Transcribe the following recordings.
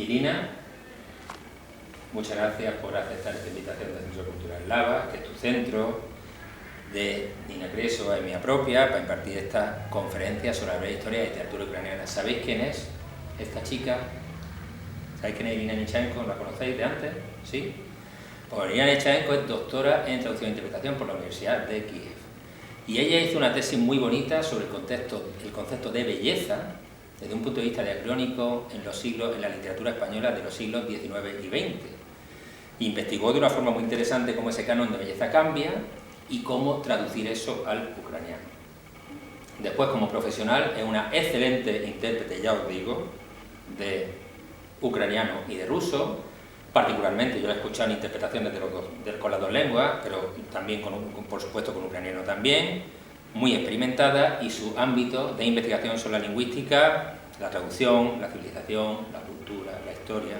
Irina, muchas gracias por aceptar esta invitación del Centro Cultural Lava, que es tu centro, de Nina Creso, es mía propia, para impartir esta conferencia sobre la breve historia de la literatura ucraniana. ¿Sabéis quién es esta chica? ¿Sabéis quién es Irina Nechaenko? ¿La conocéis de antes? ¿Sí? Pues Irina Nechaenko es doctora en traducción e interpretación por la Universidad de Kiev. Y ella hizo una tesis muy bonita sobre el concepto de belleza desde un punto de vista diacrónico en la literatura española de los siglos XIX y XX. Investigó de una forma muy interesante cómo ese canon de belleza cambia y cómo traducir eso al ucraniano. Después, como profesional, es una excelente intérprete, ya os digo, de ucraniano y de ruso. Particularmente, yo la he escuchado en interpretaciones con las dos lenguas, pero también, por supuesto, con ucraniano también, muy experimentada, y su ámbito de investigación son la lingüística, la traducción, la civilización, la cultura, la historia,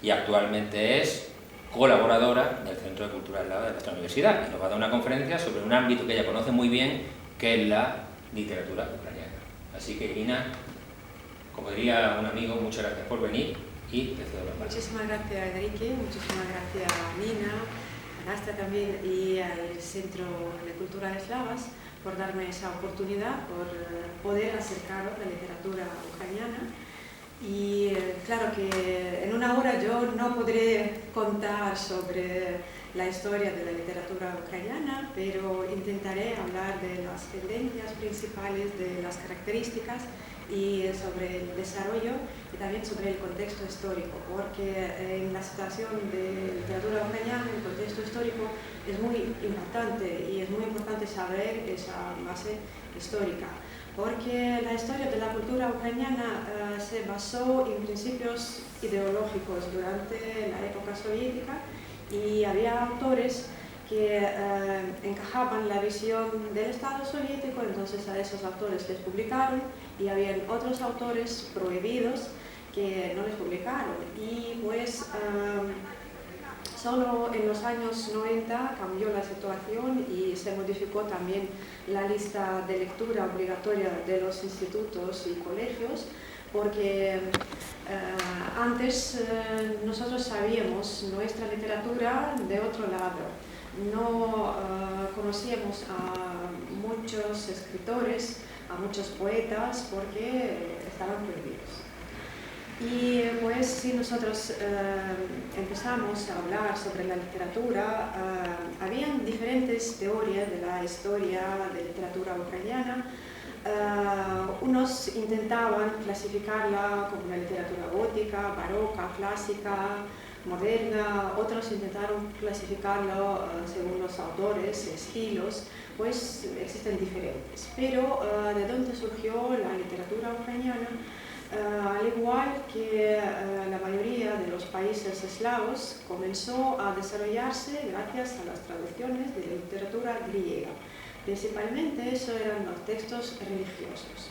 y actualmente es colaboradora del Centro de Cultura Eslava de nuestra universidad, y nos va a dar una conferencia sobre un ámbito que ella conoce muy bien, que es la literatura ucraniana. Así que, Irina, como diría un amigo, muchas gracias por venir y te cedo la palabra. Muchísimas gracias, Enrique, muchísimas gracias a Nina, a Nasta también y al Centro de Cultura Eslavas por darme esa oportunidad, por poder acercaros a la literatura ucraniana. Y claro que en una hora yo no podré contar sobre la historia de la literatura ucraniana, pero intentaré hablar de las tendencias principales, de las características y sobre el desarrollo y también sobre el contexto histórico, porque en la situación de literatura ucraniana, el contexto histórico es muy importante y es muy importante saber esa base histórica, porque la historia de la cultura ucraniana se basó en principios ideológicos durante la época soviética y había autores que encajaban la visión del Estado soviético, entonces a esos autores les publicaron, y habían otros autores prohibidos que no les publicaron. Y pues solo en los años 90 cambió la situación y se modificó también la lista de lectura obligatoria de los institutos y colegios, porque antes nosotros sabíamos nuestra literatura de otro lado. No conocíamos a muchos escritores, a muchos poetas, porque estaban prohibidos. Y pues si nosotros empezamos a hablar sobre la literatura, habían diferentes teorías de la historia de la literatura ucraniana. Unos intentaban clasificarla como una literatura gótica, barroca, clásica, moderna, otros intentaron clasificarlo según los autores, estilos, pues existen diferentes. Pero ¿de dónde surgió la literatura ucraniana? Al igual que la mayoría de los países eslavos, comenzó a desarrollarse gracias a las traducciones de la literatura griega. Principalmente eso eran los textos religiosos.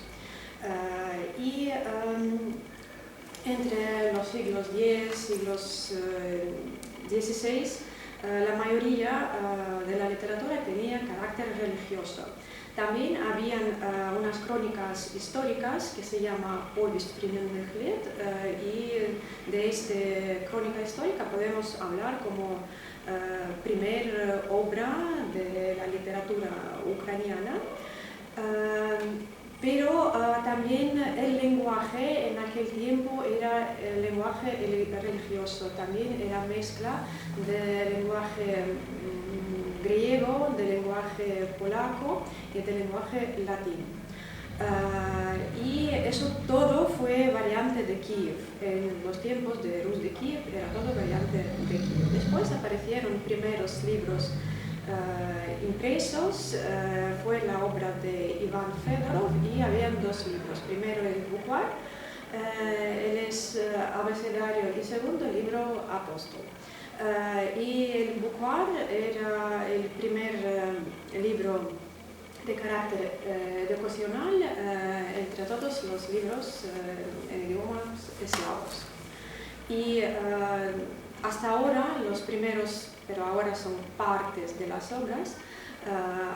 Entre los siglos X, siglos XVI, la mayoría de la literatura tenía carácter religioso. También habían unas crónicas históricas que se llama Повесть временных лет, y de esta crónica histórica podemos hablar como primer obra de la literatura ucraniana. Pero también el lenguaje en aquel tiempo era el lenguaje religioso, también era mezcla de lenguaje griego, del lenguaje polaco y del lenguaje latino. Y eso todo fue variante de Kiev. En los tiempos de Rus de Kiev era todo variante de Kiev. Después aparecieron primeros libros impresos, fue la obra de Iván Fedorov, y habían dos libros. Primero el Bukvar, él es abecedario, y segundo el libro Apóstol. Y el Bukvar era el primer libro de carácter educacional entre todos los libros en idiomas eslavos. Y hasta ahora los primeros, pero ahora son partes de las obras,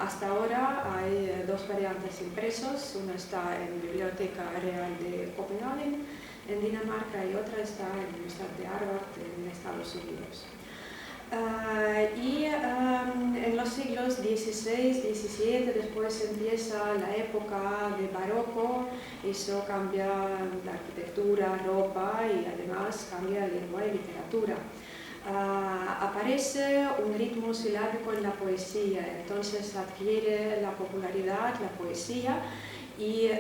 hasta ahora hay dos variantes impresos, una está en la Biblioteca Real de Copenhague en Dinamarca y otra está en la Universidad de Harvard en Estados Unidos. En los siglos XVI, XVII, después empieza la época de barroco, eso cambia la arquitectura, ropa y además cambia lengua y literatura. Aparece un ritmo silábico en la poesía, entonces adquiere la popularidad la poesía y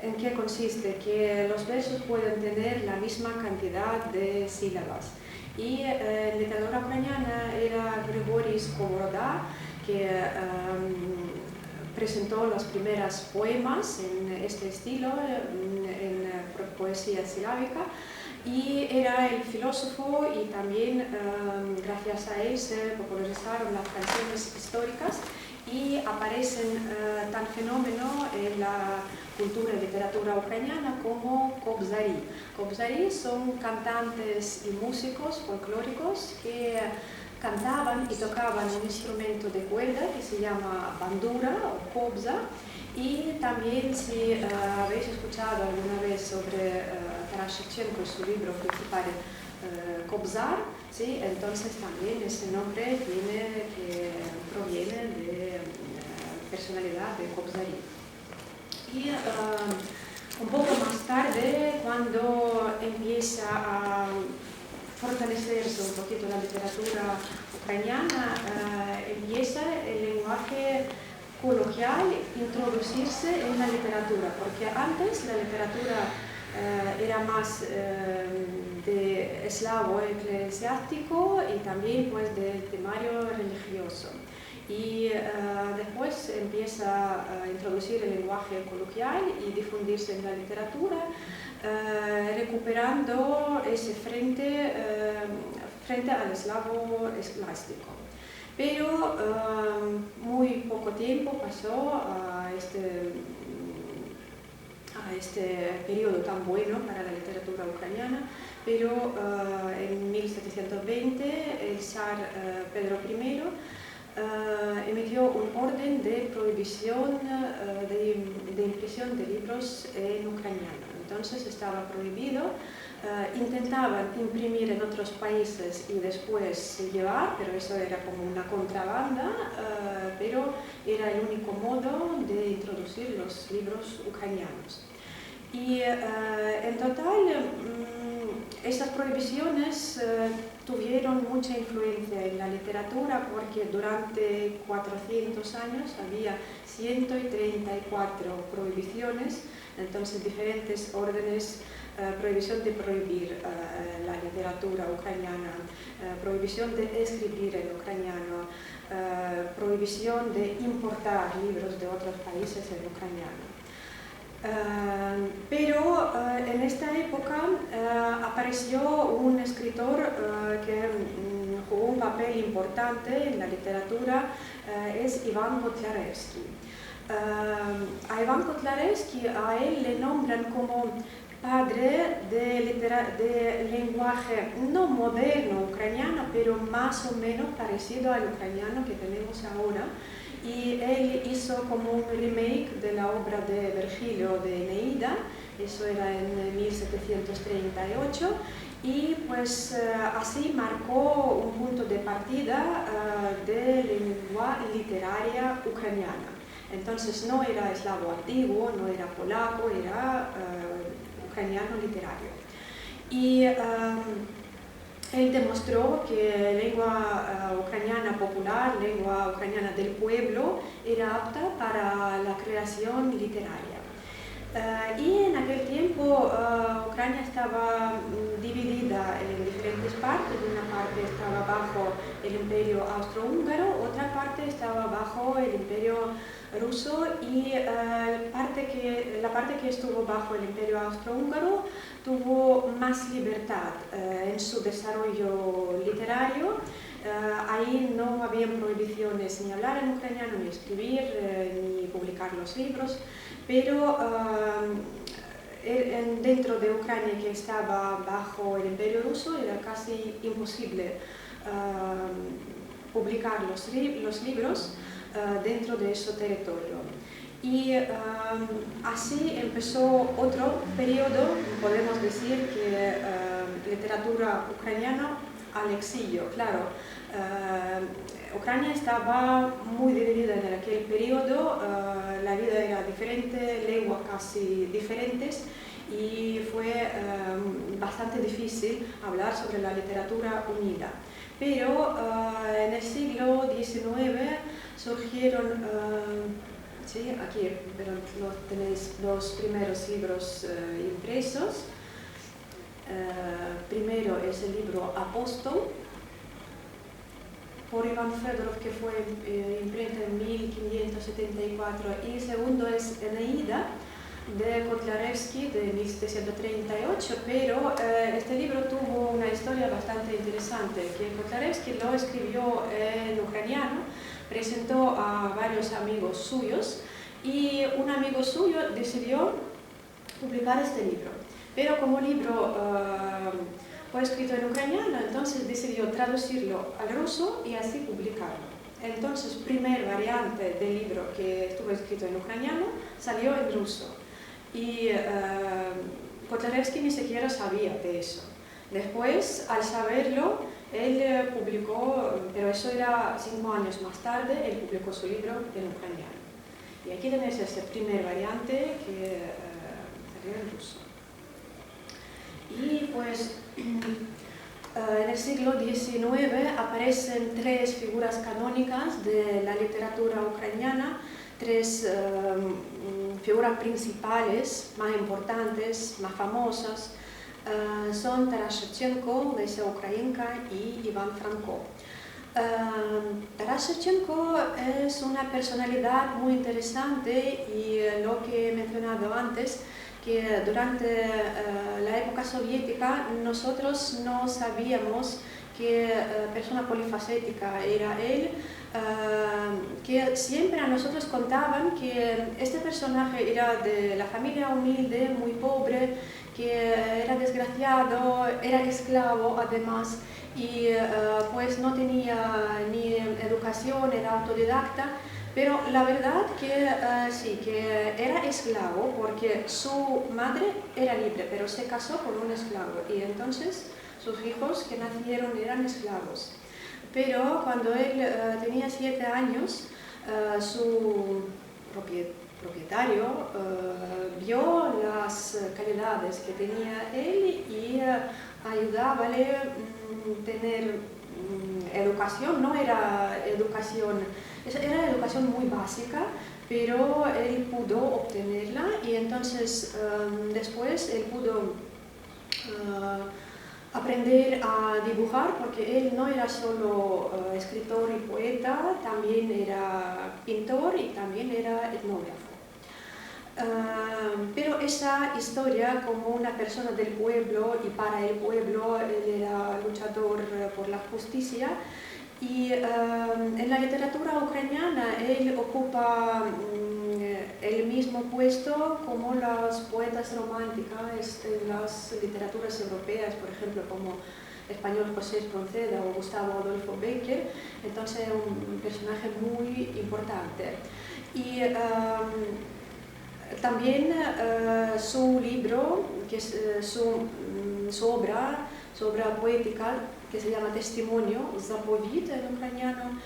¿en qué consiste? Que los versos pueden tener la misma cantidad de sílabas. Y en literatura ucraniana era Grigory Skovoroda, que presentó los primeros poemas en este estilo, en poesía silábica, y era el filósofo y también gracias a él se popularizaron las canciones históricas y aparecen tan fenómeno en la cultura y literatura ucraniana como kobzari. Kobzari son cantantes y músicos folclóricos que cantaban y tocaban un instrumento de cuerda que se llama bandura o kobza, y también si habéis escuchado alguna vez sobre Taras Shevchenko, su libro principal, Kobzar, ¿sí? Entonces también ese nombre proviene de personalidad de Kobzari. Y un poco más tarde, cuando empieza a fortalecerse un poquito la literatura ucraniana, empieza el lenguaje coloquial introducirse en la literatura, porque antes la literatura era más de eslavo eclesiástico y también pues del temario religioso. Y después empieza a introducir el lenguaje coloquial y difundirse en la literatura, recuperando ese frente al eslavo esclástico. Pero muy poco tiempo pasó a este periodo tan bueno para la literatura ucraniana, pero en 1720 el zar Pedro I emitió un orden de prohibición de impresión de libros en ucraniano. Entonces estaba prohibido. Intentaban imprimir en otros países y después llevar, pero eso era como una contrabanda, pero era el único modo de introducir los libros ucranianos. Y en total, estas prohibiciones tuvieron mucha influencia en la literatura porque durante 400 años había 134 prohibiciones, entonces diferentes órdenes, prohibición de prohibir la literatura ucraniana, prohibición de escribir en ucraniano, prohibición de importar libros de otros países en ucraniano. Pero en esta época apareció un escritor que jugó un papel importante en la literatura, es Iván Kotlarevsky. A Iván Kotlarevsky, a él le nombran como padre de lenguaje no moderno ucraniano, pero más o menos parecido al ucraniano que tenemos ahora. Y él hizo como un remake de la obra de Virgilio de Eneida, eso era en 1738, y pues así marcó un punto de partida de lengua literaria ucraniana. Entonces no era eslavo antiguo, no era polaco, era ucraniano literario. Y él demostró que lengua ucraniana popular, lengua ucraniana del pueblo, era apta para la creación literaria. Y en aquel tiempo Ucrania estaba dividida en diferentes partes. Una parte estaba bajo el imperio austrohúngaro, otra parte estaba bajo el imperio ruso, y la parte que estuvo bajo el imperio austrohúngaro tuvo más libertad en su desarrollo literario. Ahí no habían prohibiciones ni hablar en ucraniano, ni escribir, ni publicar los libros, pero dentro de Ucrania, que estaba bajo el imperio ruso, era casi imposible publicar los libros dentro de ese territorio. Y así empezó otro periodo, podemos decir que literatura ucraniana al exilio, claro. Ucrania estaba muy dividida en aquel periodo, la vida era diferente, lenguas casi diferentes y fue bastante difícil hablar sobre la literatura unida. Pero en el siglo XIX surgieron, sí, aquí tenéis los primeros libros impresos. Primero es el libro Apóstol, por Iván Fedorov, que fue imprenta en 1574, y segundo es Eneida, de Kotlarevsky, de 1738, pero este libro tuvo una historia bastante interesante, que Kotlarevsky lo escribió en ucraniano, presentó a varios amigos suyos, y un amigo suyo decidió publicar este libro. Pero como libro fue escrito en ucraniano, entonces decidió traducirlo al ruso y así publicarlo. Entonces, primer variante del libro que estuvo escrito en ucraniano salió en ruso. Y Kotlarevsky ni siquiera sabía de eso. Después, al saberlo, él publicó, pero eso era 5 años más tarde, él publicó su libro en ucraniano. Y aquí tenéis este primer variante que salió en ruso. Y pues en el siglo XIX aparecen 3 figuras canónicas de la literatura ucraniana, 3 figuras principales, más importantes, más famosas, son Taras Shevchenko, Lesia Ukrainka y Iván Franko. Taras Shevchenko es una personalidad muy interesante y lo que he mencionado antes, que durante la época soviética nosotros no sabíamos qué persona polifacética era él, que siempre a nosotros contaban que este personaje era de la familia humilde, muy pobre, que era desgraciado, era esclavo además, y pues no tenía ni educación, era autodidacta. Pero la verdad que sí, que era esclavo porque su madre era libre, pero se casó con un esclavo y entonces sus hijos que nacieron eran esclavos. Pero cuando él tenía 7 años, su propietario vio las calidades que tenía él y ayudábale a tener educación. No era educación, era educación muy básica, pero él pudo obtenerla y entonces después él pudo aprender a dibujar, porque él no era solo escritor y poeta, también era pintor y también era etnógrafo. Pero esa historia como una persona del pueblo y para el pueblo, él era luchador por la justicia. Y en la literatura ucraniana él ocupa el mismo puesto como las poetas románticas en las literaturas europeas, por ejemplo, como el español José Espronceda o Gustavo Adolfo Bécquer. Entonces un personaje muy importante. Y también su libro, que es su obra poética, que se llama Testimonio, Zapovit en ucraniano,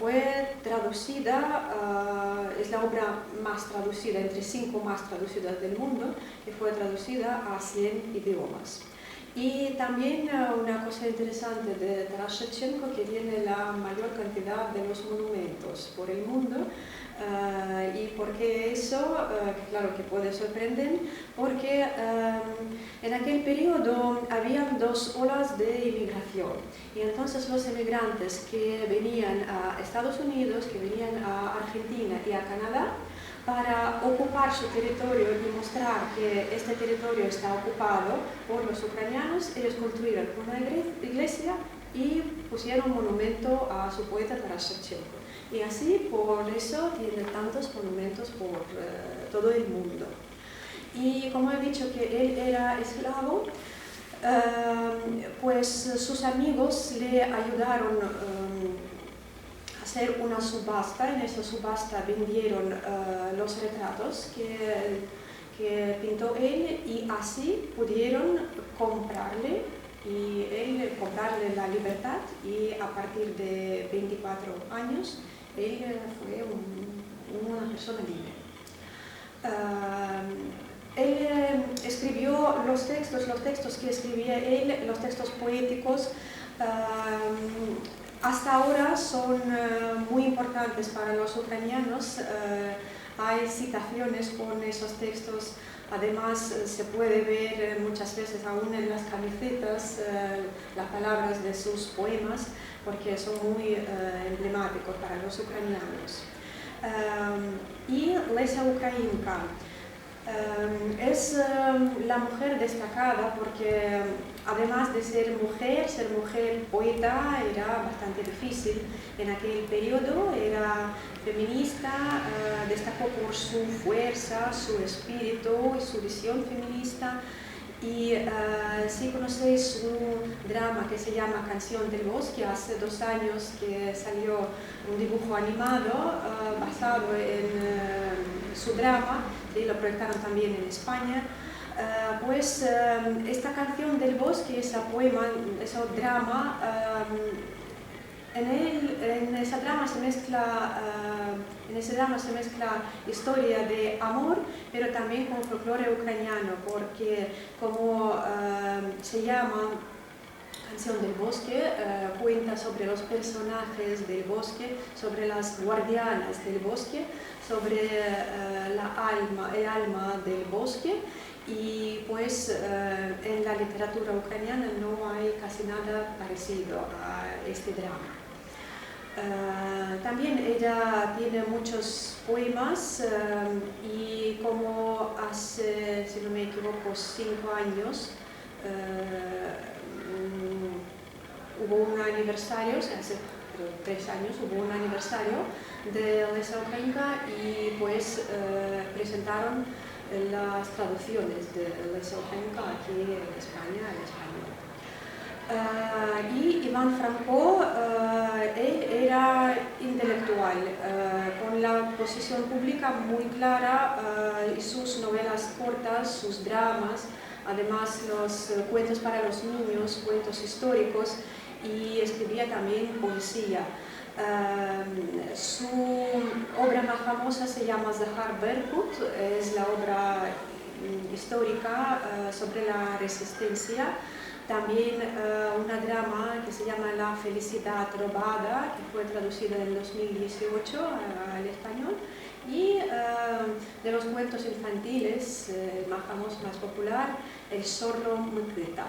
fue traducida, es la obra más traducida, entre 5 más traducidas del mundo, que fue traducida a 100 idiomas. Y también una cosa interesante de Taras Shevchenko, que tiene la mayor cantidad de los monumentos por el mundo. ¿Y por qué eso? Claro que puede sorprender, porque en aquel periodo habían 2 olas de inmigración y entonces los emigrantes que venían a Estados Unidos, que venían a Argentina y a Canadá para ocupar su territorio y mostrar que este territorio está ocupado por los ucranianos, ellos construyeron una iglesia y pusieron un monumento a su poeta Taras Shevchenko. Y así, por eso, tiene tantos monumentos por todo el mundo. Y como he dicho que él era esclavo, pues sus amigos le ayudaron a hacer una subasta. En esa subasta vendieron los retratos que pintó él y así pudieron comprarle la libertad, y a partir de 24 años él fue una persona libre. Él escribió los textos que escribía él, los textos poéticos, hasta ahora son muy importantes para los ucranianos. Hay citaciones con esos textos, además se puede ver muchas veces aún en las camisetas las palabras de sus poemas, porque son muy emblemáticos para los ucranianos. Y Lesia Ukrainka es la mujer destacada porque, además de ser mujer poeta era bastante difícil. En aquel periodo era feminista, destacó por su fuerza, su espíritu y su visión feminista. Y si conocéis un drama que se llama Canción del Bosque, hace 2 años que salió un dibujo animado basado en su drama, y lo proyectaron también en España. Pues esta Canción del Bosque, ese poema, ese drama, en ese drama se mezcla historia de amor, pero también con folclore ucraniano, porque como se llama Canción del Bosque, cuenta sobre los personajes del bosque, sobre las guardianas del bosque, sobre el alma del bosque. Y pues en la literatura ucraniana no hay casi nada parecido a este drama. También ella tiene muchos poemas y como hace, si no me equivoco, 5 años hubo un aniversario, o sea, hace 3 años hubo un aniversario de Lesia Ukrainka, y pues presentaron las traducciones de Lesia Ukrainka aquí en España, en español. Y Iván Franko, él era intelectual, con la posición pública muy clara, y sus novelas cortas, sus dramas, además los cuentos para los niños, cuentos históricos, y escribía también poesía. Su obra más famosa se llama Zahar Berkut, es la obra histórica sobre la resistencia. También una drama que se llama La felicidad robada, que fue traducida en 2018 al español. Y de los cuentos infantiles, el más famoso, más popular, El zorro Mykita.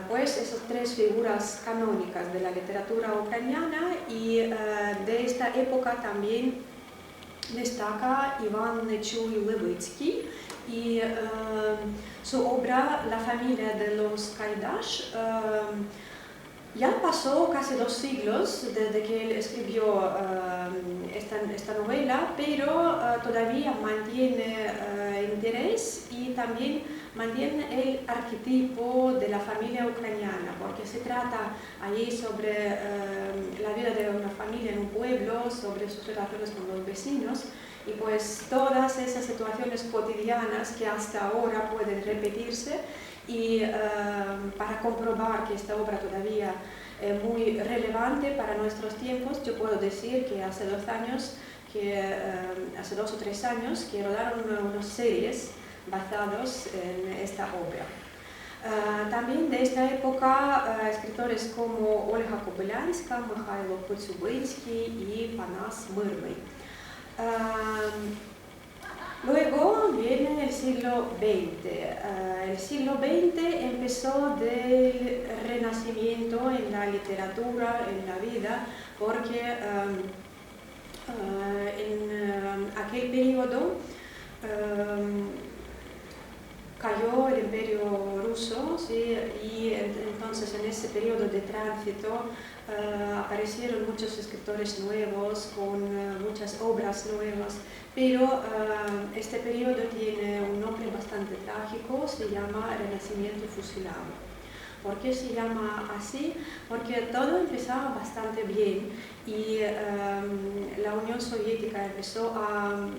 Pues esas 3 figuras canónicas de la literatura ucraniana. Y de esta época también destaca Iván Nechuy Levitsky y su obra La familia de los Kaidash. Ya pasó casi 2 siglos desde que él escribió esta novela, pero todavía mantiene interés, y también mantiene el arquetipo de la familia ucraniana, porque se trata allí sobre la vida de una familia en un pueblo, sobre sus relaciones con los vecinos, y pues todas esas situaciones cotidianas que hasta ahora pueden repetirse. Y para comprobar que esta obra todavía es muy relevante para nuestros tiempos, yo puedo decir que hace 2 o 3 años que rodaron unas series basadas en esta obra. También de esta época escritores como Olga Kobylanska, Mikhailo Kotsubensky y Panas Myrny. Luego viene el siglo XX. El siglo XX empezó del renacimiento en la literatura, en la vida, porque en aquel periodo cayó el Imperio Ruso, ¿sí? Y entonces en ese periodo de tránsito aparecieron muchos escritores nuevos, con muchas obras nuevas, pero este periodo tiene un nombre bastante trágico, se llama Renacimiento fusilado, ¿Por qué se llama así? Porque todo empezaba bastante bien y la Unión Soviética empezó a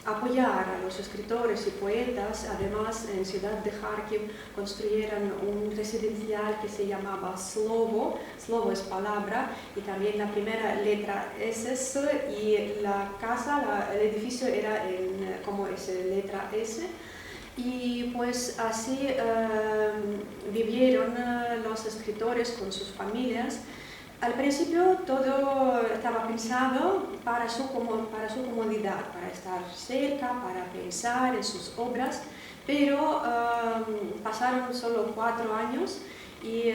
apoyar a los escritores y poetas. Además, en ciudad de Kharkiv construyeron un residencial que se llamaba Slovo. Slovo es palabra, y también la primera letra es S, y la casa, el edificio era como S, letra S. Y pues así vivieron los escritores con sus familias. Al principio todo estaba pensado para su comodidad, para estar cerca, para pensar en sus obras, pero pasaron solo 4 años y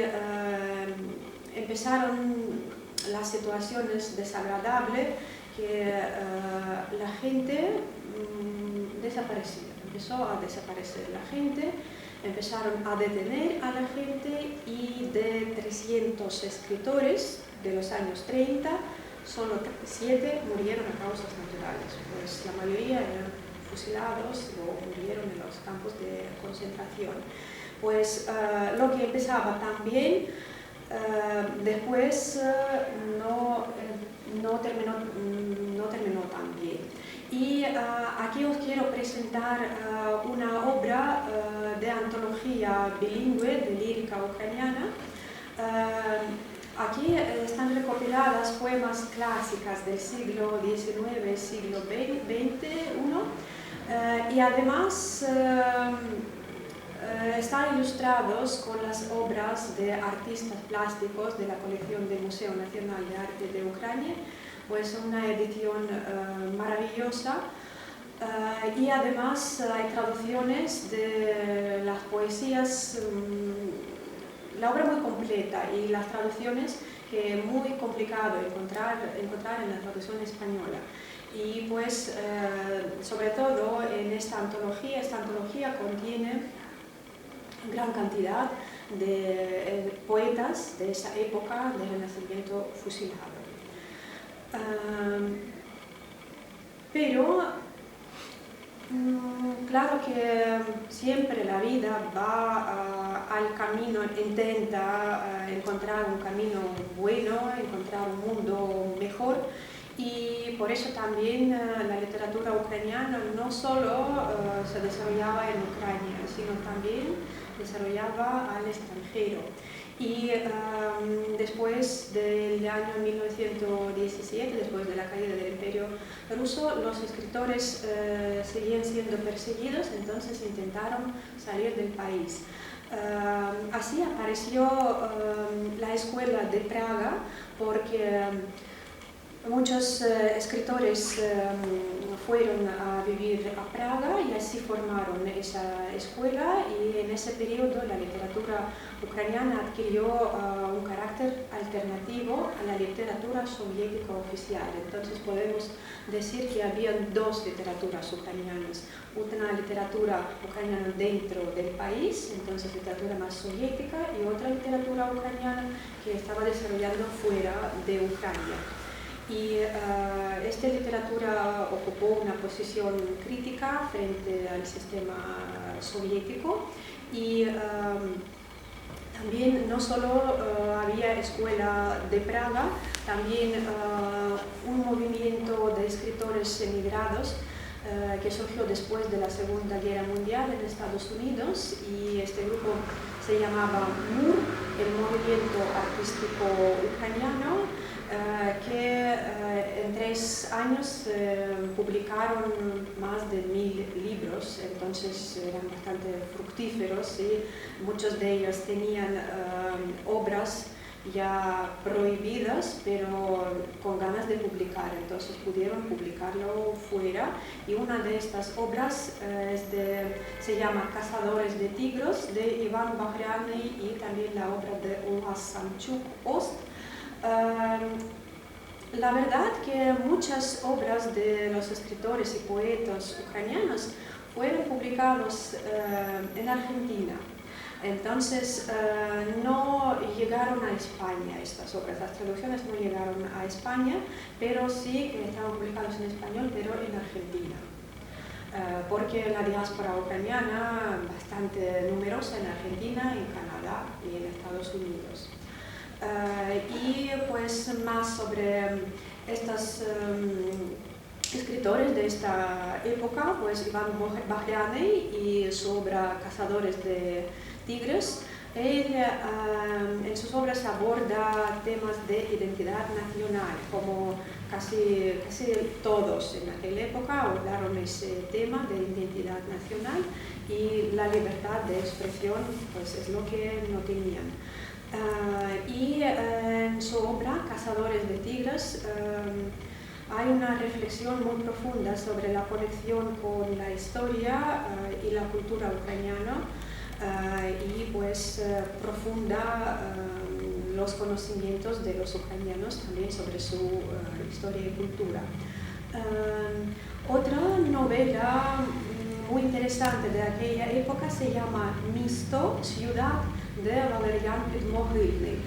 empezaron las situaciones desagradables, que la gente desapareció. Empezó a desaparecer la gente, empezaron a detener a la gente, y de 300 escritores de los años 30, solo 7 murieron a causas naturales, pues la mayoría eran fusilados o murieron en los campos de concentración. Pues lo que empezaba tan bien, después no terminó tan bien. Y aquí os quiero presentar una obra de antología bilingüe de lírica ucraniana. Aquí están recopiladas poemas clásicas del siglo XIX, siglo XXI, y además están ilustrados con las obras de artistas plásticos de la colección del Museo Nacional de Arte de Ucrania. Pues una edición maravillosa, y además hay traducciones de las poesías, la obra muy completa, y las traducciones que es muy complicado encontrar en la traducción española. Y pues sobre todo en esta antología contiene gran cantidad de poetas de esa época del Renacimiento fusilado. Pero claro que siempre la vida va al camino, intenta encontrar un camino bueno, encontrar un mundo mejor, y por eso también la literatura ucraniana no solo se desarrollaba en Ucrania, sino también desarrollaba al extranjero. Y después del año 1917, después de la caída del Imperio ruso, los escritores seguían siendo perseguidos, entonces intentaron salir del país. Así apareció la Escuela de Praga, porque muchos escritores fueron a vivir a Praga y así formaron esa escuela, y en ese periodo la literatura ucraniana adquirió un carácter alternativo a la literatura soviética oficial. Entonces podemos decir que habían 2 literaturas ucranianas, una literatura ucraniana dentro del país, entonces literatura más soviética, y otra literatura ucraniana que estaba desarrollando fuera de Ucrania. Y esta literatura ocupó una posición crítica frente al sistema soviético, y también no solo había escuela de Praga, también un movimiento de escritores emigrados que surgió después de la Segunda Guerra Mundial en Estados Unidos, y este grupo se llamaba MUR, el Movimiento Artístico Ucraniano, que en 3 años publicaron más de 1000 libros, entonces eran bastante fructíferos, y muchos de ellos tenían obras ya prohibidas, pero con ganas de publicar, entonces pudieron publicarlo fuera. Y una de estas obras se llama Cazadores de Tigros, de Iván Bakhriani, y también la obra de Olga Samchuk Ost. La verdad que muchas obras de los escritores y poetas ucranianos fueron publicados en Argentina. Entonces no llegaron a España estas obras, las traducciones no llegaron a España, pero sí que estaban publicados en español, pero en Argentina. porque la diáspora ucraniana es bastante numerosa en Argentina, en Canadá y en Estados Unidos. Y pues más sobre estos escritores de esta época, pues Iván Bagliani y su obra Cazadores de Tigres. Él en sus obras aborda temas de identidad nacional, como casi todos en aquella época abordaron ese tema de identidad nacional, y la libertad de expresión pues es lo que no tenían. Y en su obra Cazadores de Tigres hay una reflexión muy profunda sobre la conexión con la historia y la cultura ucraniana, y pues profunda los conocimientos de los ucranianos también sobre su historia y cultura. Otra novela muy interesante de aquella época se llama Misto, Ciudad, de Valerian Podmohylny.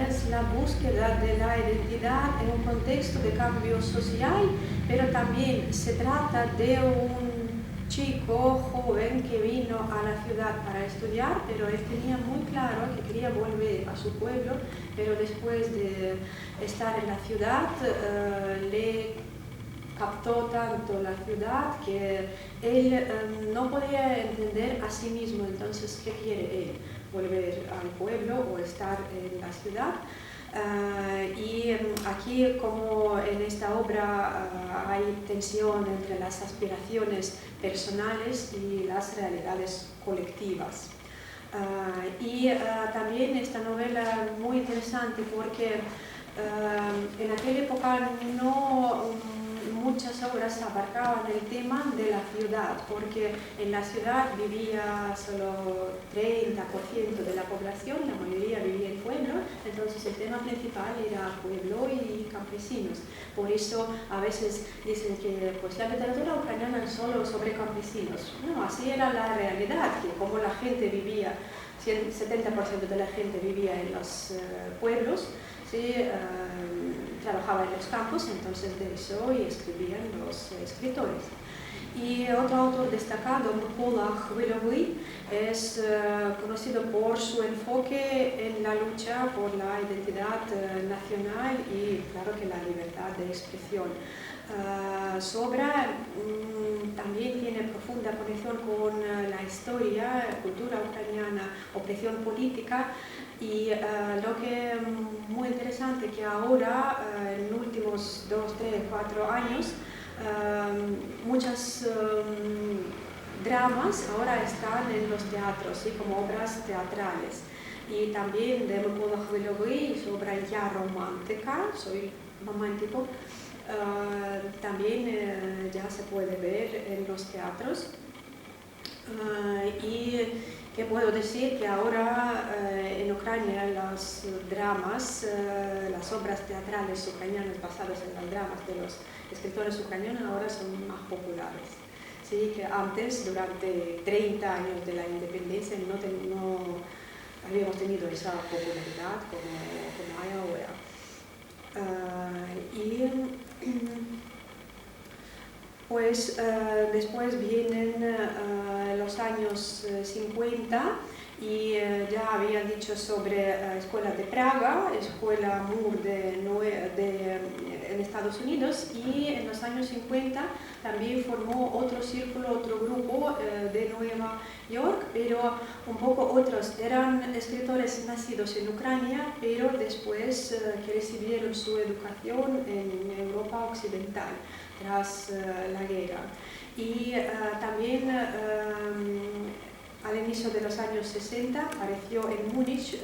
Es la búsqueda de la identidad en un contexto de cambio social, pero también se trata de un chico joven que vino a la ciudad para estudiar, pero él tenía muy claro que quería volver a su pueblo, pero después de estar en la ciudad le captó tanto la ciudad que él no podía entender a sí mismo. Entonces, ¿qué quiere él? ¿Volver al pueblo o estar en la ciudad? Y aquí, como en esta obra hay tensión entre las aspiraciones personales y las realidades colectivas. Y también esta novela es muy interesante porque en aquella época muchas obras abarcaban el tema de la ciudad, porque en la ciudad vivía solo 30% de la población, la mayoría vivía en pueblo, entonces el tema principal era pueblo y campesinos. Por eso a veces dicen que pues, la literatura ucraniana es solo sobre campesinos. No, así era la realidad, que como la gente vivía, 70% de la gente vivía en los pueblos, ¿sí? Trabajaba en los campos, entonces de eso y escribían los escritores. Y otro autor destacado, Mykola Khvylovy, es conocido por su enfoque en la lucha por la identidad nacional y, claro, que la libertad de expresión. Su obra también tiene profunda conexión con la historia, cultura ucraniana, opresión política, y lo que es muy interesante que ahora, en los últimos 2, 3, 4 años, muchas dramas ahora están en los teatros, ¿sí? Como obras teatrales. Y también de Mykola Khvylovy, su obra Ya romántica, soy romántico, también ya se puede ver en los teatros. Y que puedo decir que ahora en Ucrania los dramas, las obras teatrales ucranianas basadas en los dramas de los escritores ucranianos ahora son más populares. Sí, que antes, durante 30 años de la independencia, no habíamos tenido esa popularidad como hay ahora. Pues después vienen los años 50 y ya había dicho sobre Escuela de Praga, Escuela Moore en Estados Unidos, y en los años 50 también formó otro círculo, otro grupo de Nueva York, pero un poco otros. Eran escritores nacidos en Ucrania, pero después que recibieron su educación en Europa Occidental tras la guerra. Y también al inicio de los años 60 apareció en Múnich,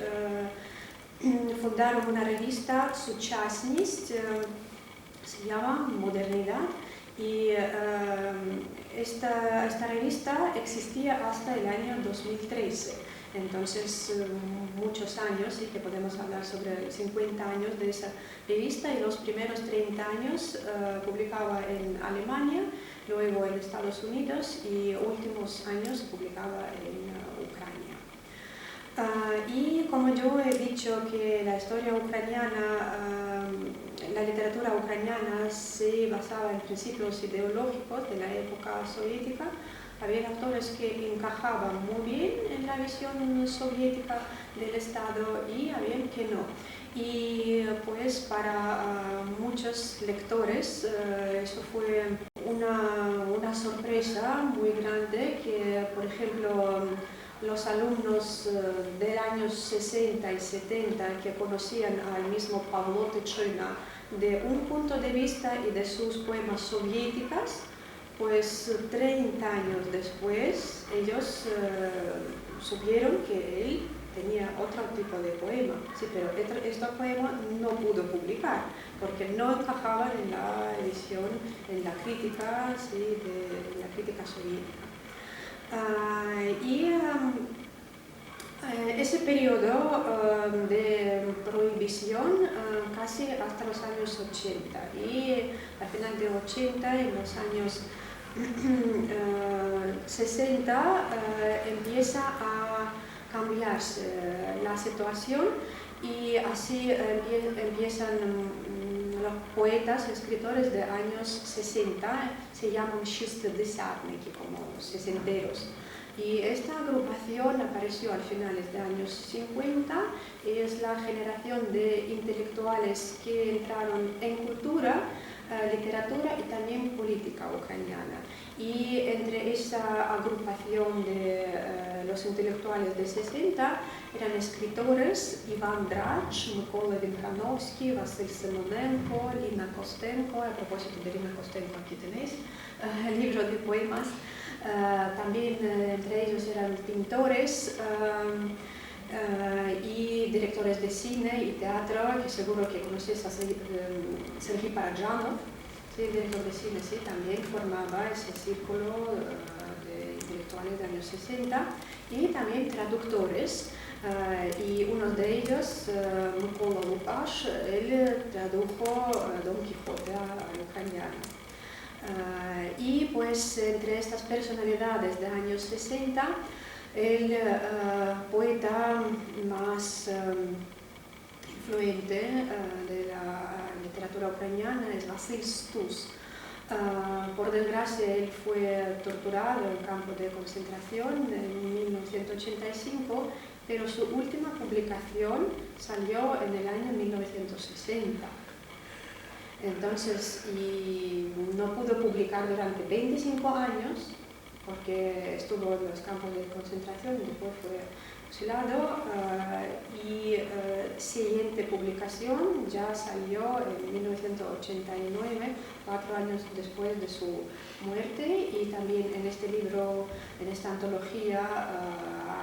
fundaron una revista, Suchasnist, se llama Modernidad, y esta revista existía hasta el año 2013. Entonces, muchos años, sí que podemos hablar sobre 50 años de esa revista, y los primeros 30 años publicaba en Alemania, luego en Estados Unidos, y últimos años publicaba en Ucrania. Y como yo he dicho que la historia ucraniana la literatura ucraniana se basaba en principios ideológicos de la época soviética. Había autores que encajaban muy bien en la visión soviética del Estado y había que no. Y pues para muchos lectores eso fue una sorpresa muy grande que, por ejemplo, los alumnos del años 60 y 70 que conocían al mismo Pavlo Tychyna de un punto de vista y de sus poemas soviéticas, pues 30 años después ellos supieron que él tenía otro tipo de poema, sí, pero este poema no pudo publicar porque no encajaban en la edición, en la crítica, sí, de la crítica soviética. Ese periodo de prohibición casi hasta los años 80 y al final de 80, en los años 60 empieza a cambiarse la situación y así empiezan los poetas, escritores de años 60, se llaman шестидесятники, como sesenteros. Y esta agrupación apareció al finales de años 50 y es la generación de intelectuales que entraron en cultura, literatura y también política ucraniana. Y entre esa agrupación de los intelectuales de 60 eran escritores Iván Drach, Mykola Vinkanovsky, Vasil Simonenko, Lina Kostenko. A propósito de Lina Kostenko, aquí tenéis el libro de poemas. También entre ellos eran pintores y directores de cine y teatro, que seguro que conocéis a Sergei Parajanov, sí, el director de cine, sí, también formaba ese círculo de intelectuales de años 60, y también traductores, y uno de ellos, Mykola Lukács, él tradujo Don Quijote al ucraniano. Y pues entre estas personalidades de años 60, el poeta más influente de la literatura ucraniana es Vasil Stus. Por desgracia, él fue torturado en campo de concentración en 1985, pero su última publicación salió en el año 1960. Entonces, y no pudo publicar durante 25 años porque estuvo en los campos de concentración y después fue fusilado, y siguiente publicación ya salió en 1989, 4 años después de su muerte, y también en este libro, en esta antología,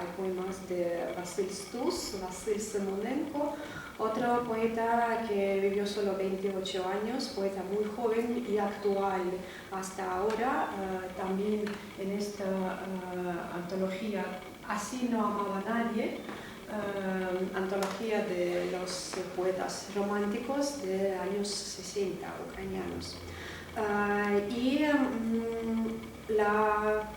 hay poemas de Vasil Stus, Vasil Simonenko, otro poeta que vivió solo 28 años, poeta muy joven y actual hasta ahora. También en esta antología, Así no amaba a nadie, antología de los poetas románticos de años 60 ucranianos. Y la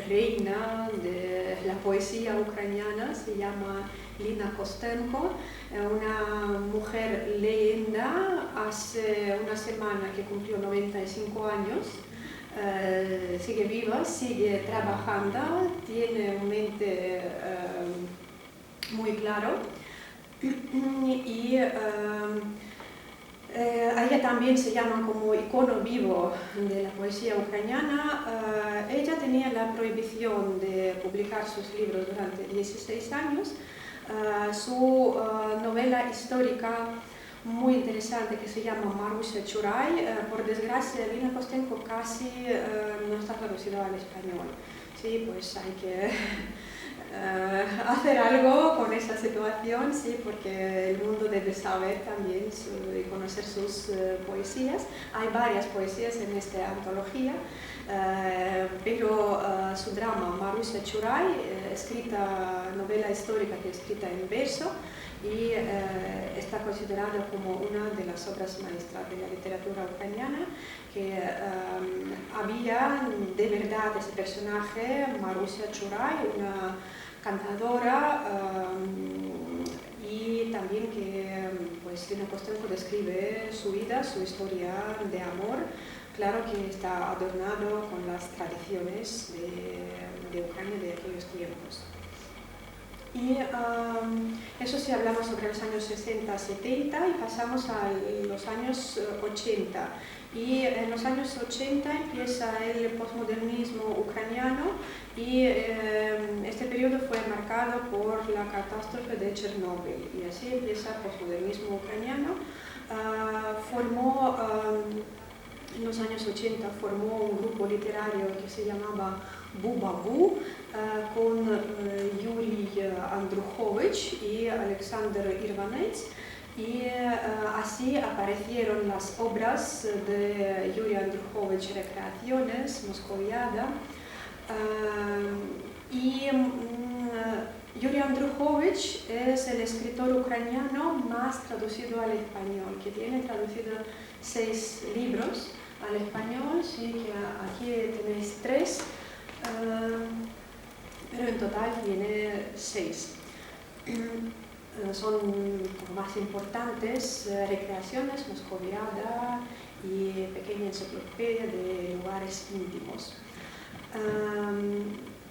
reina de la poesía ucraniana se llama Lina Kostenko, una mujer leyenda. Hace una semana que cumplió 95 años, sigue viva, sigue trabajando, tiene una mente muy claro, y ella también se llama como icono vivo de la poesía ucraniana. Ella tenía la prohibición de publicar sus libros durante 16 años. Su novela histórica muy interesante que se llama Marusia Churay, por desgracia Lina Kostenko casi no está traducida al español. Sí, pues hay que hacer algo con esa situación, sí, porque el mundo debe saber también y conocer sus poesías. Hay varias poesías en esta antología, pero su drama Marusia Churay, novela histórica que es escrita en verso, y está considerado como una de las obras maestras de la literatura ucraniana, que había de verdad ese personaje, Marusia Churay, una cantadora, y también que pues Lina Kostenko describe su vida, su historia de amor, claro que está adornado con las tradiciones de Ucrania de aquellos tiempos. Y eso sí, hablamos sobre los años 60-70 y pasamos a los años 80. Y en los años 80 empieza el postmodernismo ucraniano y este periodo fue marcado por la catástrofe de Chernóbil. Y así empieza el postmodernismo ucraniano. En los años 80 formó un grupo literario que se llamaba Bubabu, con Yuri Andrukhovich y Alexander Irvanets, y así aparecieron las obras de Yuri Andrukhovich, Recreaciones, Moscoviada, y Yuri Andrukhovich es el escritor ucraniano más traducido al español, que tiene traducido 6 libros al español, sí, que aquí tenéis 3, pero en total tiene 6. Son más importantes Recreaciones, Moscoviada y Pequeña enciclopedia de lugares íntimos.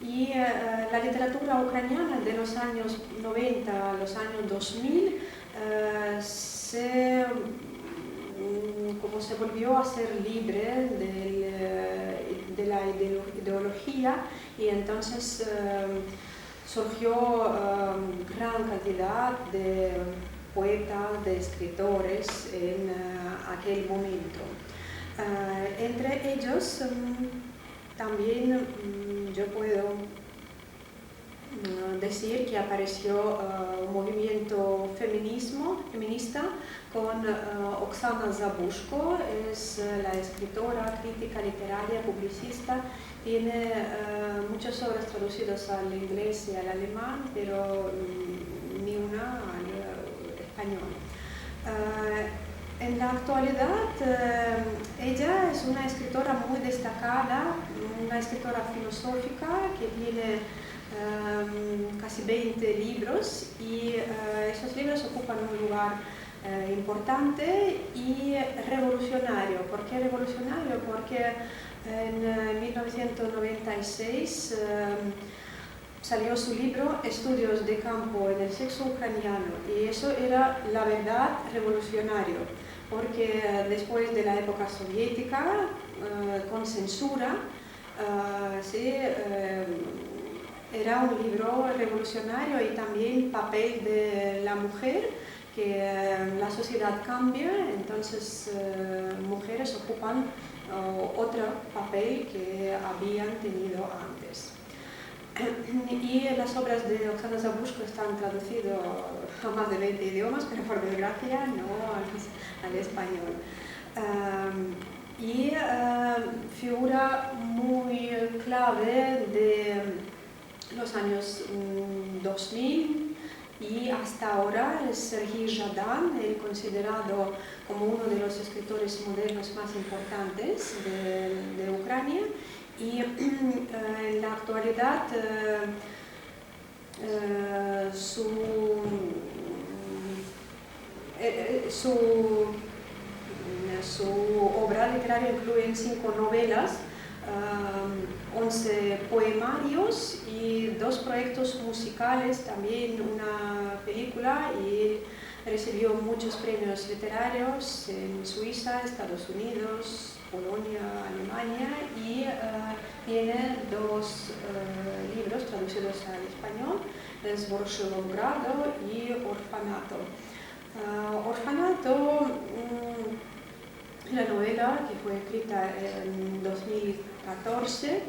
Y la literatura ucraniana de los años 90 a los años 2000 como se volvió a ser libre de la ideología, y entonces surgió gran cantidad de poetas, de escritores en aquel momento. Entre ellos también yo puedo decir que apareció un movimiento feminista con Oksana Zabushko, es la escritora, crítica literaria, publicista, tiene muchas obras traducidas al inglés y al alemán, pero ni una al español. En la actualidad, ella es una escritora muy destacada, una escritora filosófica que tiene casi 20 libros, y esos libros ocupan un lugar importante y revolucionario. ¿Por qué revolucionario? Porque en 1996 salió su libro Estudios de campo en el sexo ucraniano, y eso era la verdad revolucionario, porque después de la época soviética, con censura, era un libro revolucionario, y también papel de la mujer, que la sociedad cambia, entonces mujeres ocupan otro papel que habían tenido antes. Y las obras de Oksana Zabushko están traducidas a más de 20 idiomas, pero por desgracia no al español. Y figura muy clave de los años 2000 y hasta ahora es Serhiy Zhadan, considerado como uno de los escritores modernos más importantes de Ucrania. Y en la actualidad su obra literaria incluye 5 novelas, 11 poemarios y 2 proyectos musicales, también una película, y recibió muchos premios literarios en Suiza, Estados Unidos, Polonia, Alemania, y tiene 2 libros traducidos al español, es Vorshelogrado y Orfanato. Orfanato, la novela que fue escrita en 2014,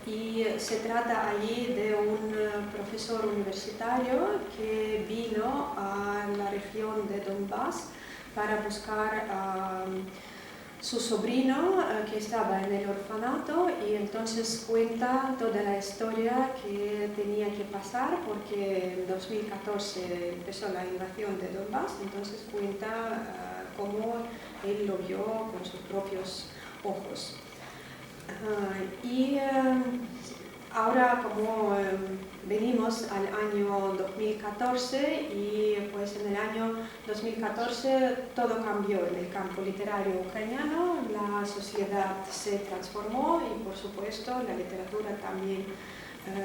y se trata allí de un profesor universitario que vino a la región de Donbass para buscar a su sobrino que estaba en el orfanato, y entonces cuenta toda la historia que tenía que pasar, porque en 2014 empezó la invasión de Donbass, entonces cuenta cómo él lo vio con sus propios ojos. Y ahora como venimos al año 2014 y pues en el año 2014 todo cambió en el campo literario ucraniano, la sociedad se transformó y por supuesto la literatura también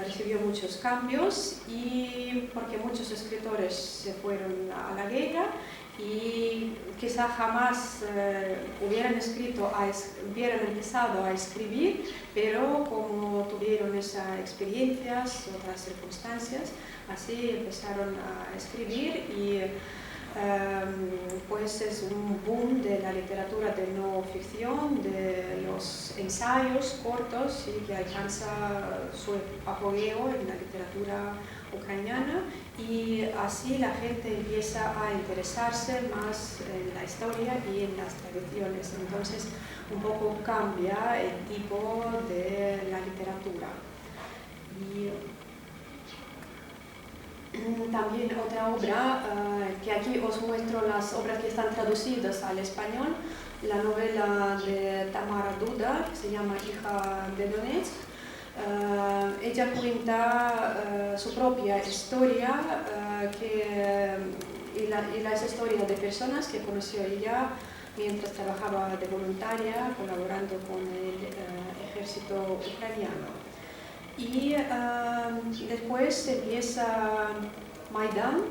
recibió muchos cambios y porque muchos escritores se fueron a la guerra y quizá jamás hubieran empezado a escribir, pero como tuvieron esas experiencias, otras circunstancias, así empezaron a escribir y pues es un boom de la literatura de no ficción, de los ensayos cortos y que alcanza su apogeo en la literatura ucraniana y así la gente empieza a interesarse más en la historia y en las tradiciones. Entonces un poco cambia el tipo de la literatura. Y también otra obra, que aquí os muestro las obras que están traducidas al español, la novela de Tamara Duda, que se llama Hija de Donetsk. Ella cuenta su propia historia y las historias de personas que conoció ella mientras trabajaba de voluntaria colaborando con el ejército ucraniano. Y después empieza Maidán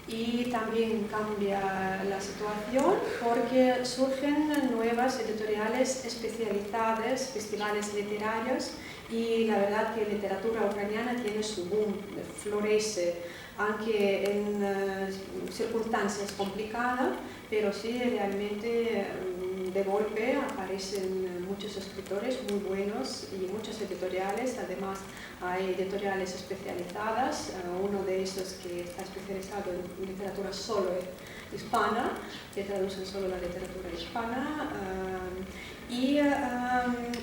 y también cambia la situación porque surgen nuevas editoriales especializadas, festivales literarios y la verdad que la literatura ucraniana tiene su boom, florece, aunque en circunstancias complicadas, pero sí realmente de golpe aparecen muchos escritores muy buenos y muchos editoriales. Además hay editoriales especializadas, uno de esos que está especializado en literatura solo hispana, que traducen solo la literatura hispana. Y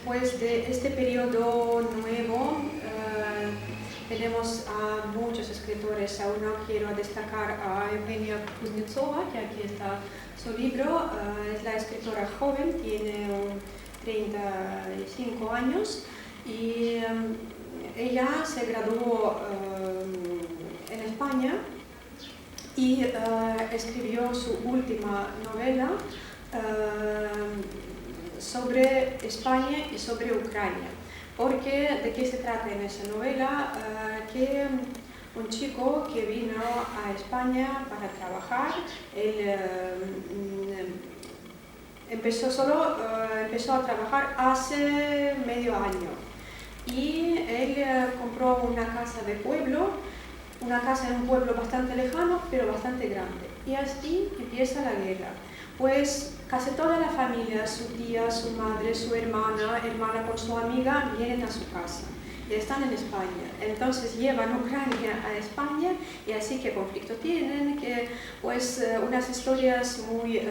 pues de este periodo nuevo tenemos a muchos escritores. Aún no quiero destacar a Eugenia Kuznetsova, que aquí está su libro. Es la escritora joven, tiene 35 años y ella se graduó en España y escribió su última novela sobre España y sobre Ucrania. Porque, ¿de qué se trata en esa novela? Que un chico que vino a España para trabajar, él empezó a trabajar hace medio año y él compró una casa de pueblo, una casa en un pueblo bastante lejano pero bastante grande, y así empieza la guerra. Pues casi toda la familia, su tía, su madre, su hermana con su amiga, vienen a su casa y están en España. Entonces llevan Ucrania a España y así que conflicto tienen, que pues unas historias muy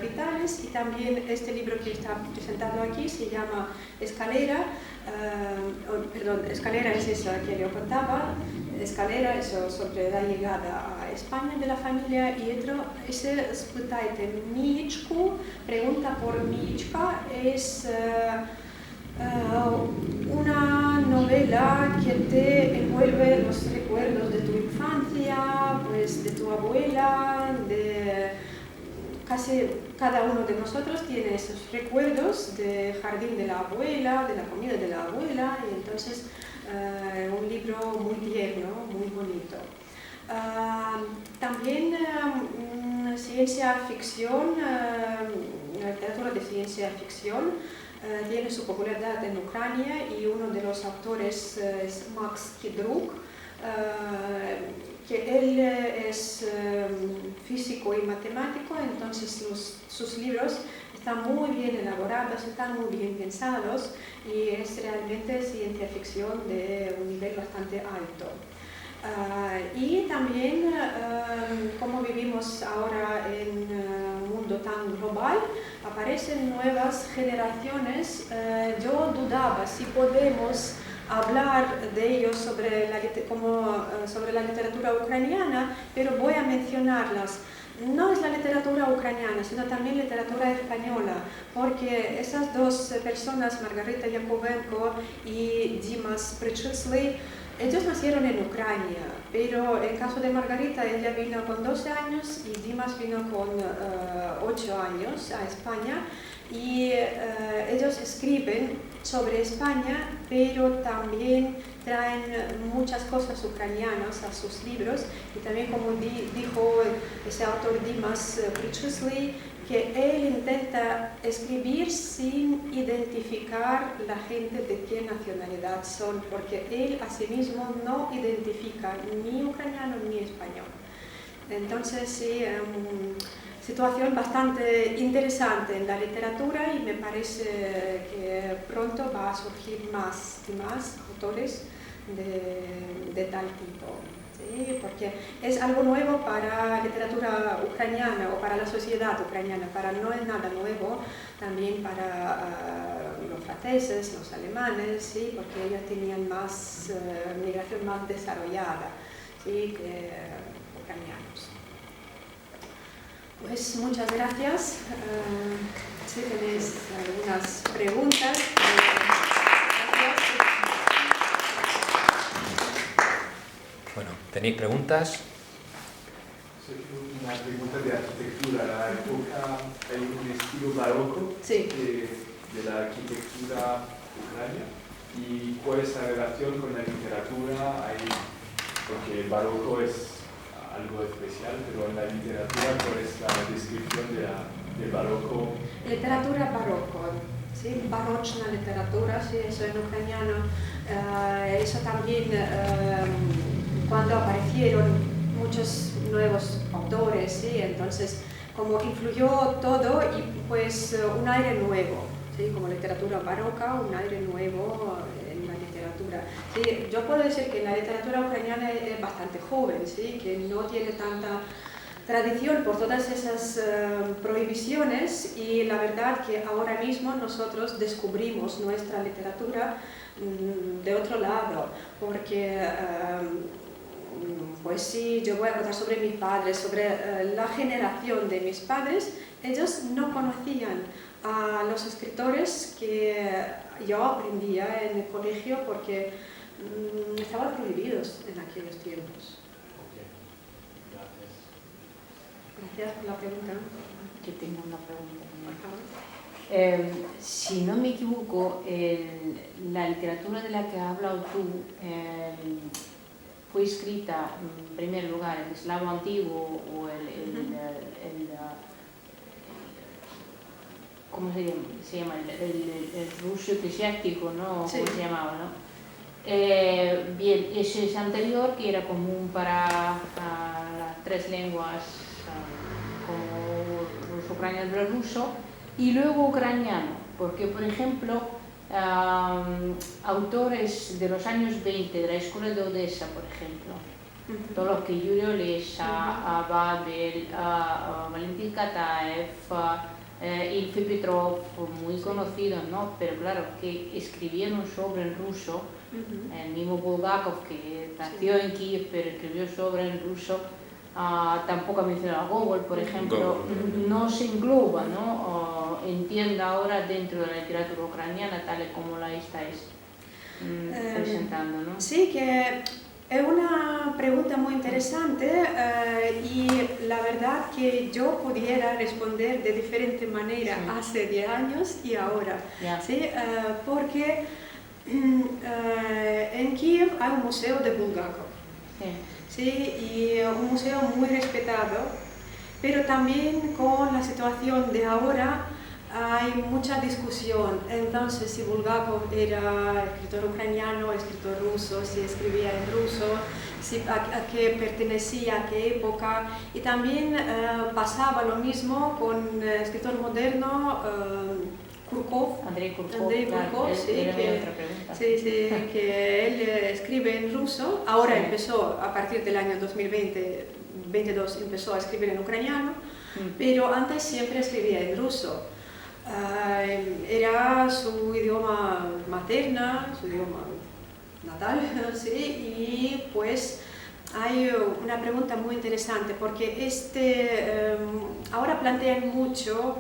vitales. Y también este libro que está presentado aquí se llama Escalera, Escalera es esa que yo contaba, Escalera eso sobre la llegada a España de la familia, y otro ese Spytajte Miichku, pregunta por Miichka, es una novela que te envuelve los recuerdos de tu infancia, pues de tu abuela, de casi cada uno de nosotros tiene esos recuerdos del jardín de la abuela, de la comida de la abuela, y entonces un libro muy tierno, muy bonito. También ciencia ficción, la literatura de ciencia ficción tiene su popularidad en Ucrania, y uno de los autores es Max Kidruk, que él es físico y matemático, entonces sus libros están muy bien elaborados, están muy bien pensados, y es realmente ciencia ficción de un nivel bastante alto. Y también, como vivimos ahora en un mundo tan global, aparecen nuevas generaciones. Yo dudaba si podemos hablar de ellos sobre la literatura ucraniana, pero voy a mencionarlas. no es la literatura ucraniana, sino también literatura española, porque esas dos personas, Margarita Yakovenko y Dimas Prechesly, ellos nacieron en Ucrania, pero en el caso de Margarita, ella vino con 12 años y Dimas vino con 8 años a España, y ellos escriben sobre España, pero también traen muchas cosas ucranianas a sus libros, y también, como dijo ese autor Dimas Prechesly, que él intenta escribir sin identificar la gente de qué nacionalidad son, porque él a sí mismo no identifica ni ucraniano ni español. Entonces, sí, situación bastante interesante en la literatura, y me parece que pronto va a surgir más y más autores de tal tipo. ¿Sí? Porque es algo nuevo para la literatura ucraniana o para la sociedad ucraniana, no es nada nuevo también para los franceses, los alemanes, ¿sí? Porque ellos tenían más migración más desarrollada, ¿sí? Que ucranianos. Pues muchas gracias. Si tenéis algunas preguntas. Bueno, ¿tenéis preguntas? Una pregunta de arquitectura. La época, hay un estilo barroco sí. de la arquitectura ucraniana. ¿Y cuál es la relación con la literatura? Porque el barroco es algo especial, pero en la literatura, ¿cuál es la descripción del barroco? Literatura barroco, ¿sí? Barrochna literatura, sí, eso en ucraniano. Eso también, cuando aparecieron muchos nuevos autores, ¿sí? Entonces, como influyó todo, y pues un aire nuevo, ¿sí? Como literatura barroca, un aire nuevo en la literatura. Sí, yo puedo decir que la literatura ucraniana es bastante joven, ¿sí? Que no tiene tanta tradición por todas esas prohibiciones, y la verdad que ahora mismo nosotros descubrimos nuestra literatura de otro lado, porque pues sí, yo voy a contar sobre mis padres, sobre la generación de mis padres. Ellos no conocían a los escritores que yo aprendía en el colegio, porque estaban prohibidos en aquellos tiempos. Gracias por la pregunta. Yo tengo una pregunta también. Si no me equivoco, la literatura de la que has hablado tú fue escrita en primer lugar en eslavo antiguo o ¿cómo se llama? El ruso eclesiástico, ¿no? Sí. ¿Cómo se llamaba, no? Bien, ese es anterior, que era común para las tres lenguas, como ruso, ucraniano y ruso, y luego ucraniano, porque por ejemplo autores de los años 20 de la escuela de Odessa, por ejemplo, todos los que Yuri Olesha, Babel, Valentin Kataev, Ilfi Petrov, muy conocidos, ¿no? Pero claro, que escribieron sobre el ruso, el mismo Bulgakov, que nació en Kiev pero escribió sobre el ruso. Tampoco ha mencionado a Gogol, por ejemplo, no se engloba, ¿no? Entiendo ahora dentro de la literatura ucraniana, tal y como la estáis presentando, ¿no? Sí, que es una pregunta muy interesante, y la verdad que yo pudiera responder de diferente manera hace 10 años y ahora, ¿sí? Porque en Kiev hay un museo de Bulgakov. Sí, y un museo muy respetado, pero también con la situación de ahora hay mucha discusión. Entonces, si Bulgakov era escritor ucraniano, escritor ruso, si escribía en ruso, a qué pertenecía, a qué época. Y también pasaba lo mismo con el escritor moderno Andrei Kurkov, que él escribe en ruso. Ahora empezó, a partir del año 2022, empezó a escribir en ucraniano, pero antes siempre escribía en ruso. Era su idioma materna, su idioma natal, ¿sí? Y pues hay una pregunta muy interesante porque ahora plantean mucho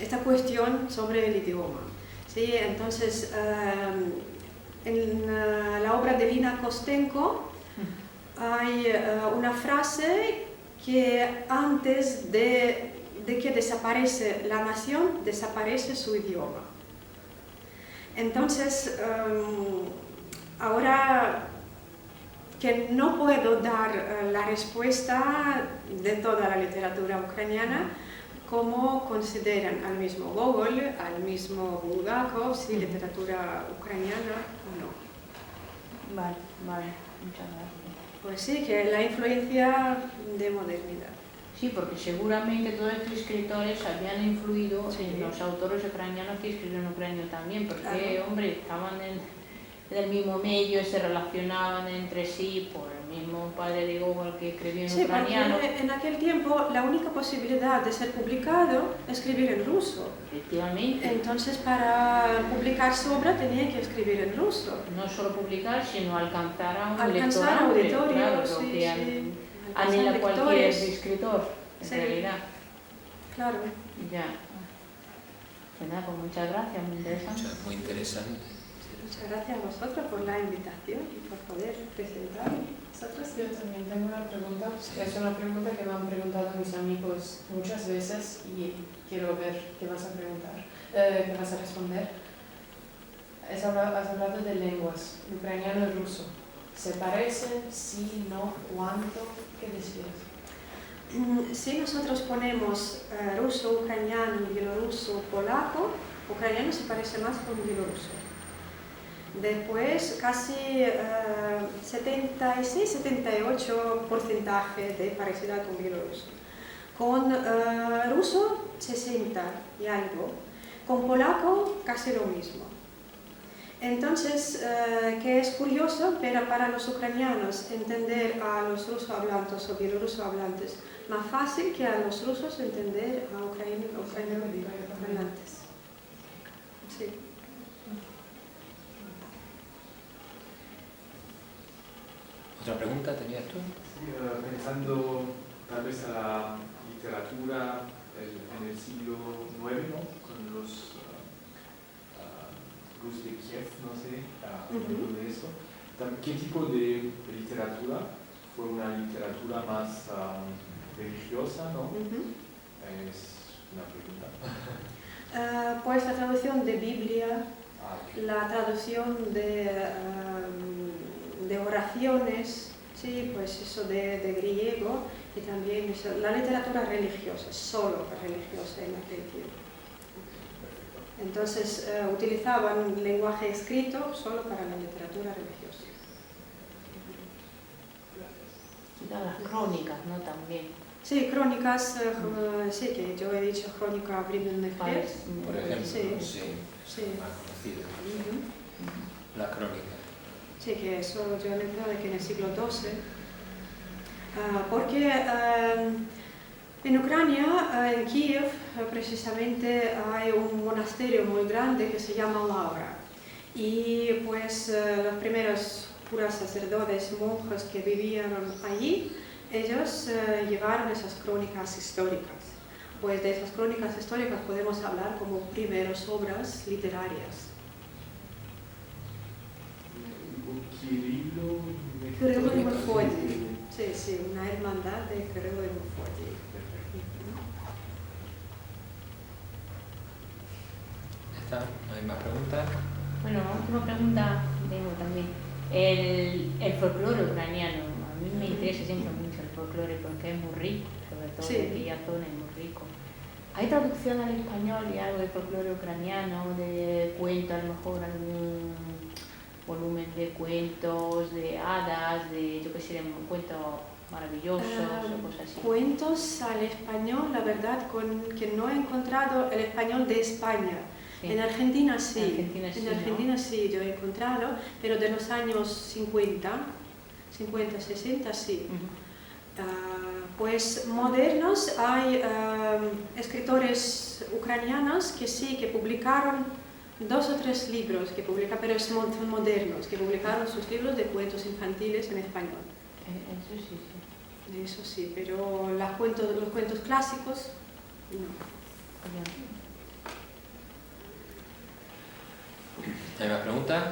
esta cuestión sobre el idioma. ¿Sí? Entonces, en la obra de Lina Kostenko hay una frase que antes de que desaparece la nación, desaparece su idioma. Entonces, ahora que no puedo dar la respuesta de toda la literatura ucraniana, cómo consideran al mismo Gogol, al mismo Bulgakov, si literatura ucraniana o no. Vale, vale, muchas gracias. Pues sí, que la influencia de modernidad. Sí, porque seguramente todos estos escritores habían influido Sí. en los autores ucranianos que escribieron en ucraniano también, porque, Claro. hombre, estaban en el mismo medio, se relacionaban entre sí por el mismo padre de Gogol que escribió en Sí, ucraniano. porque en aquel tiempo la única posibilidad de ser publicado es escribir en ruso. Efectivamente, Entonces, para publicar su obra tenía que escribir en ruso. no solo publicar, sino alcanzar a un Alcanzar lector amplio, auditorio, claro, sí, lo que sí. Alcanzar anhela cualquier lectores. escritor, en Sí. realidad. Claro. Ya. Pues nada, pues muchas gracias, muy interesante. Muy interesante. Muchas gracias a vosotros por la invitación y por poder presentar. ¿Vosotros? Yo también tengo una pregunta. Es una pregunta que me han preguntado mis amigos muchas veces y quiero ver qué vas a preguntar, qué vas a responder. Has hablado de lenguas, ucraniano y ruso. ¿Se parecen? Sí, no, cuánto? ¿Qué decías? Si nosotros ponemos ruso, ucraniano, bielorruso, polaco, ucraniano se parece más con bielorruso. Después casi 76-78% de parecidad con bielorruso. Con ruso 60 y algo. Con polaco casi lo mismo. Entonces, que es curioso, pero para los ucranianos entender a los rusos hablantes o bielorrusos hablantes más fácil que a los rusos entender a ucranianos hablantes. Sí. ¿Otra pregunta tenías tú? Sí, pensando tal vez a la literatura en el siglo IX, ¿no? Con los Rus de Kiev, no sé, hablando de eso. ¿Qué tipo de literatura? ¿Fue una literatura más religiosa, no? Es una pregunta. Pues la traducción de Biblia, Okay. la traducción de oraciones, sí, pues eso de griego, y también eso, la literatura religiosa, solo religiosa en aquel tiempo. Entonces utilizaban lenguaje escrito solo para la literatura religiosa. Y las crónicas, ¿no? También. Sí, crónicas, sí, que yo he dicho crónica Временных лет. Por ejemplo, Sí. sí, más conocido. Las crónicas. Sí, que eso yo he leído de que en el siglo XII, porque en Ucrania, en Kiev, precisamente hay un monasterio muy grande que se llama Laura. Y pues los primeros curas sacerdotes, monjes que vivían allí, ellos llevaron esas crónicas históricas. Pues de esas crónicas históricas podemos hablar como primeras obras literarias. Kirilo y Mefodii. Sí, sí, una hermandad de Kirilo y Mefodii. ¿Ya está? ¿No hay más preguntas? Bueno, última pregunta tengo también. El folclore ucraniano, a mí me interesa siempre mucho el folclore porque es muy rico, sobre todo Sí. en aquella zona es muy rico. ¿Hay traducción al español y algo de folclore ucraniano, de cuento, a lo mejor algún volumen de cuentos, de hadas, de, yo qué sé, cuentos maravillosos o cosas así? Cuentos al español, la verdad, que no he encontrado el español de España. Sí. En Argentina sí, En Argentina sí, yo he encontrado, pero de los años 50, 60 sí. Pues modernos hay escritores ucranianos que sí, que publicaron 2 o 3 libros que publica, pero son modernos, que publicaron sus libros de cuentos infantiles en español. Eso sí, sí. Eso sí, pero los cuentos clásicos, no. ¿Hay más preguntas?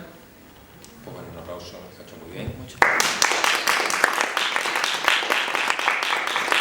Pues bueno, un aplauso, lo has hecho muy bien. Muchas gracias.